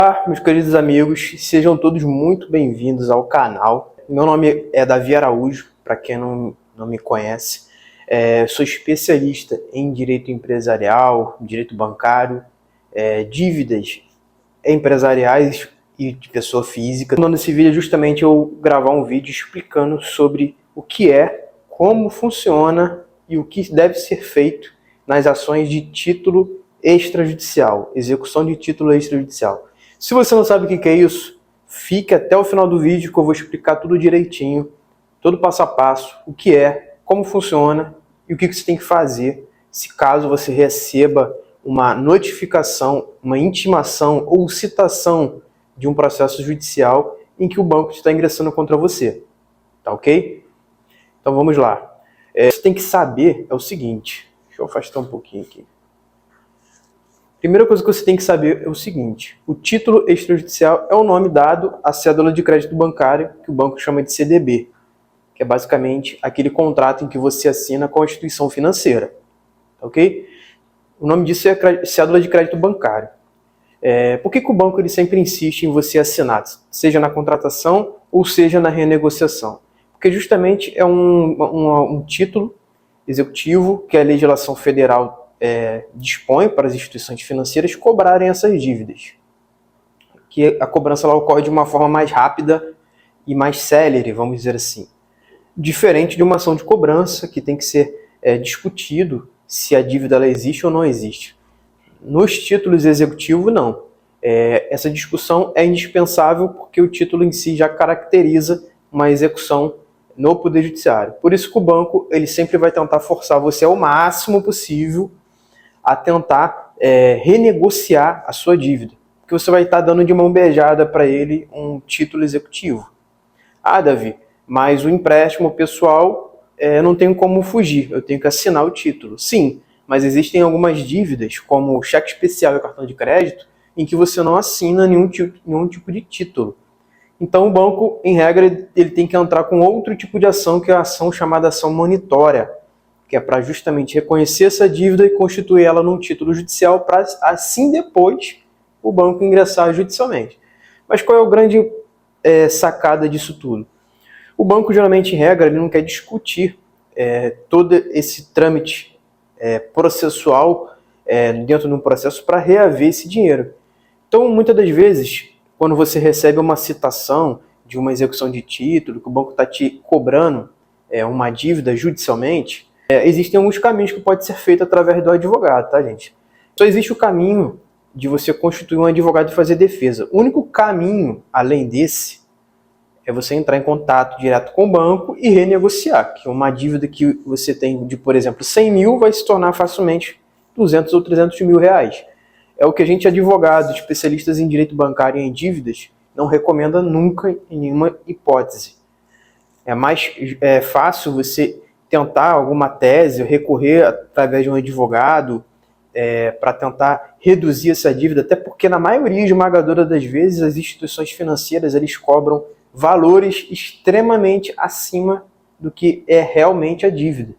Olá, meus queridos amigos, sejam todos muito bem-vindos ao canal. Meu nome é Davi Araújo, para quem não me conhece. Sou especialista em direito empresarial, direito bancário, dívidas empresariais e de pessoa física. Nesse vídeo justamente eu gravar um vídeo explicando sobre o que é, como funciona e o que deve ser feito nas ações de título extrajudicial, execução de título extrajudicial. Se você não sabe o que é isso, fique até o final do vídeo que eu vou explicar tudo direitinho, todo passo a passo, o que é, como funciona e o que você tem que fazer se caso você receba uma notificação, uma intimação ou citação de um processo judicial em que o banco está ingressando contra você. Tá ok? Então vamos lá. Você tem que saber é o seguinte, deixa eu afastar um pouquinho aqui. Primeira coisa que você tem que saber é o seguinte: o título extrajudicial é o nome dado à cédula de crédito bancário, que o banco chama de CDB, que é basicamente aquele contrato em que você assina com a instituição financeira, ok? O nome disso é cédula de crédito bancário. Por que o banco ele sempre insiste em você assinar, seja na contratação ou seja na renegociação? Porque justamente é um título executivo que a legislação federal dispõe para as instituições financeiras cobrarem essas dívidas. Que a cobrança lá ocorre de uma forma mais rápida e mais célere, vamos dizer assim. Diferente de uma ação de cobrança, que tem que ser discutido se a dívida ela existe ou não existe. Nos títulos executivos, não. Essa discussão é indispensável porque o título em si já caracteriza uma execução no Poder Judiciário. Por isso que o banco ele sempre vai tentar forçar você ao máximo possível a tentar renegociar a sua dívida. Porque você vai estar dando de mão beijada para ele um título executivo. Ah, Davi, mas o empréstimo pessoal não tenho como fugir, eu tenho que assinar o título. Sim, mas existem algumas dívidas, como o cheque especial e o cartão de crédito, em que você não assina nenhum tipo de título. Então o banco, em regra, ele tem que entrar com outro tipo de ação, que é a ação chamada ação monitória, que é para justamente reconhecer essa dívida e constituir ela num título judicial para assim depois o banco ingressar judicialmente. Mas qual é a grande sacada disso tudo? O banco geralmente, em regra, ele não quer discutir todo esse trâmite processual dentro de um processo para reaver esse dinheiro. Então, muitas das vezes, quando você recebe uma citação de uma execução de título, que o banco está te cobrando uma dívida judicialmente, existem alguns caminhos que pode ser feito através do advogado, tá, gente? Só existe o caminho de você constituir um advogado e fazer defesa. O único caminho, além desse, é você entrar em contato direto com o banco e renegociar, que uma dívida que você tem de, por exemplo, 100 mil vai se tornar facilmente 200 ou 300 mil reais. É o que a gente, advogado, especialistas em direito bancário e em dívidas, não recomenda nunca em nenhuma hipótese. É mais fácil você tentar alguma tese, recorrer através de um advogado para tentar reduzir essa dívida, até porque na maioria esmagadora das vezes as instituições financeiras eles cobram valores extremamente acima do que é realmente a dívida.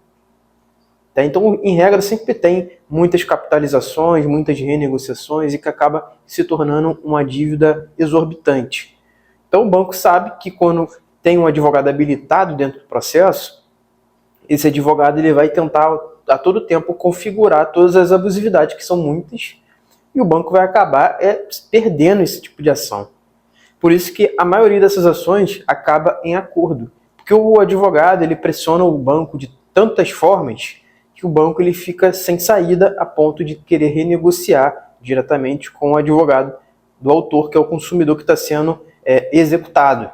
Tá? Então, em regra, sempre tem muitas capitalizações, muitas renegociações e que acaba se tornando uma dívida exorbitante. Então, o banco sabe que quando tem um advogado habilitado dentro do processo, esse advogado ele vai tentar a todo tempo configurar todas as abusividades, que são muitas, e o banco vai acabar perdendo esse tipo de ação. Por isso que a maioria dessas ações acaba em acordo, porque o advogado ele pressiona o banco de tantas formas que o banco ele fica sem saída a ponto de querer renegociar diretamente com o advogado do autor, que é o consumidor que está sendo executado.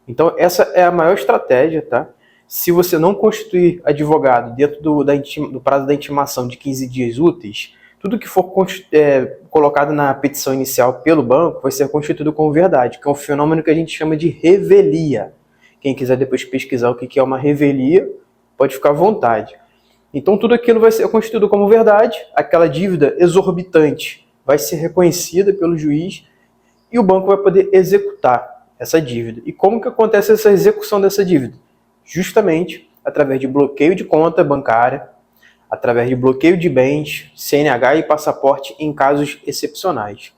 Então essa é a maior estratégia, tá? Se você não constituir advogado dentro do prazo da intimação de 15 dias úteis, tudo que for colocado na petição inicial pelo banco vai ser constituído como verdade, que é um fenômeno que a gente chama de revelia. Quem quiser depois pesquisar o que é uma revelia, pode ficar à vontade. Então tudo aquilo vai ser constituído como verdade, aquela dívida exorbitante vai ser reconhecida pelo juiz e o banco vai poder executar essa dívida. E como que acontece essa execução dessa dívida? Justamente através de bloqueio de conta bancária, através de bloqueio de bens, CNH e passaporte em casos excepcionais.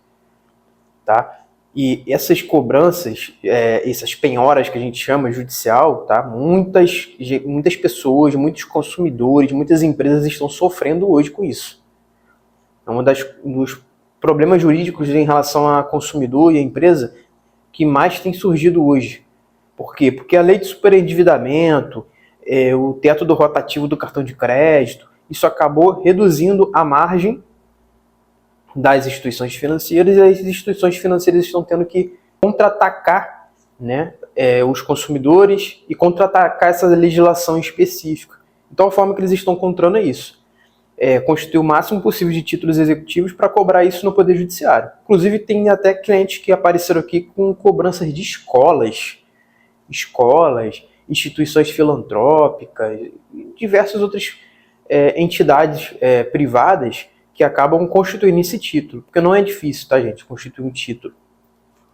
tá? E essas cobranças, essas penhoras que a gente chama judicial, tá? Muitas pessoas, muitos consumidores, muitas empresas estão sofrendo hoje com isso. É um dos problemas jurídicos em relação a consumidor e a empresa que mais tem surgido hoje. Por quê? Porque a lei de superendividamento, o teto do rotativo do cartão de crédito, isso acabou reduzindo a margem das instituições financeiras, e as instituições financeiras estão tendo que contra-atacar, né, os consumidores e contra-atacar essa legislação específica. Então a forma que eles estão controlando é isso. Constituir o máximo possível de títulos executivos para cobrar isso no Poder Judiciário. Inclusive tem até clientes que apareceram aqui com cobranças de escolas, instituições filantrópicas, diversas outras entidades privadas que acabam constituindo esse título. Porque não é difícil, tá, gente, constituir um título.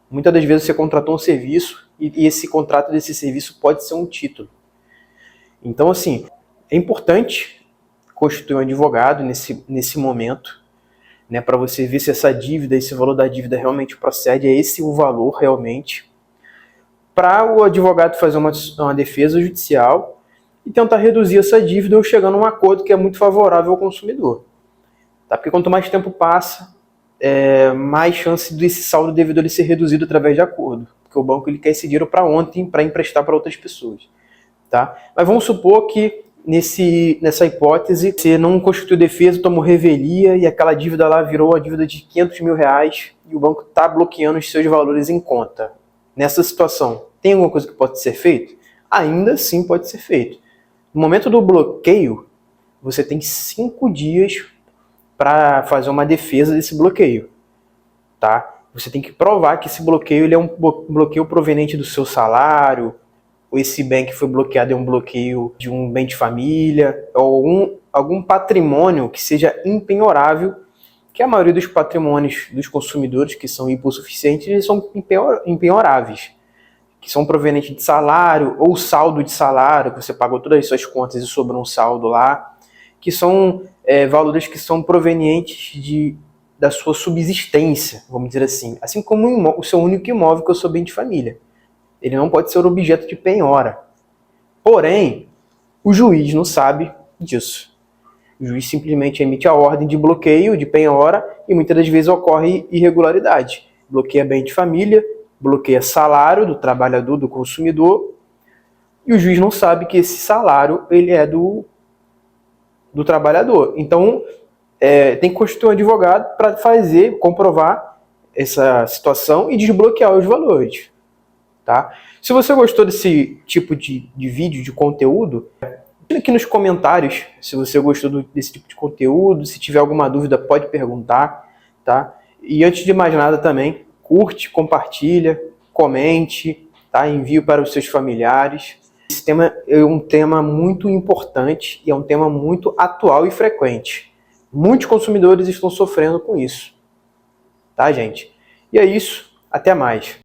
Muitas das vezes você contratou um serviço e esse contrato desse serviço pode ser um título. Então, assim, é importante constituir um advogado nesse momento, né, para você ver se essa dívida, esse valor da dívida realmente procede, é esse o valor realmente, para o advogado fazer uma defesa judicial e tentar reduzir essa dívida ou chegar num acordo que é muito favorável ao consumidor. Tá? Porque quanto mais tempo passa, mais chance desse saldo devedor ser reduzido através de acordo. Porque o banco ele quer esse dinheiro para ontem para emprestar para outras pessoas. Tá? Mas vamos supor que nessa hipótese, você não constituiu defesa, tomou revelia e aquela dívida lá virou a dívida de R$500 mil e o banco está bloqueando os seus valores em conta. Nessa situação, tem alguma coisa que pode ser feito? Ainda assim pode ser feito. No momento do bloqueio, você tem 5 dias para fazer uma defesa desse bloqueio. Tá? Você tem que provar que esse bloqueio ele é um bloqueio proveniente do seu salário, ou esse bem que foi bloqueado é um bloqueio de um bem de família, ou algum patrimônio que seja impenhorável, que a maioria dos patrimônios dos consumidores que são hipossuficientes, eles são impenhoráveis, que são provenientes de salário, ou saldo de salário, que você pagou todas as suas contas e sobrou um saldo lá, que são valores que são provenientes da sua subsistência, vamos dizer assim como o seu único imóvel, que é o seu bem de família. Ele não pode ser objeto de penhora. Porém, o juiz não sabe disso. O juiz simplesmente emite a ordem de bloqueio, de penhora, e muitas das vezes ocorre irregularidade. Bloqueia bem de família, bloqueia salário do trabalhador, do consumidor, e o juiz não sabe que esse salário ele é do trabalhador. Então, tem que constituir um advogado para comprovar essa situação e desbloquear os valores. Tá? Se você gostou desse tipo de vídeo, de conteúdo, aqui nos comentários se você gostou desse tipo de conteúdo. Se tiver alguma dúvida, pode perguntar. Tá? E antes de mais nada também, curte, compartilha, comente, tá? Envie para os seus familiares. Esse tema é um tema muito importante e é um tema muito atual e frequente. Muitos consumidores estão sofrendo com isso. Tá, gente? E é isso. Até mais.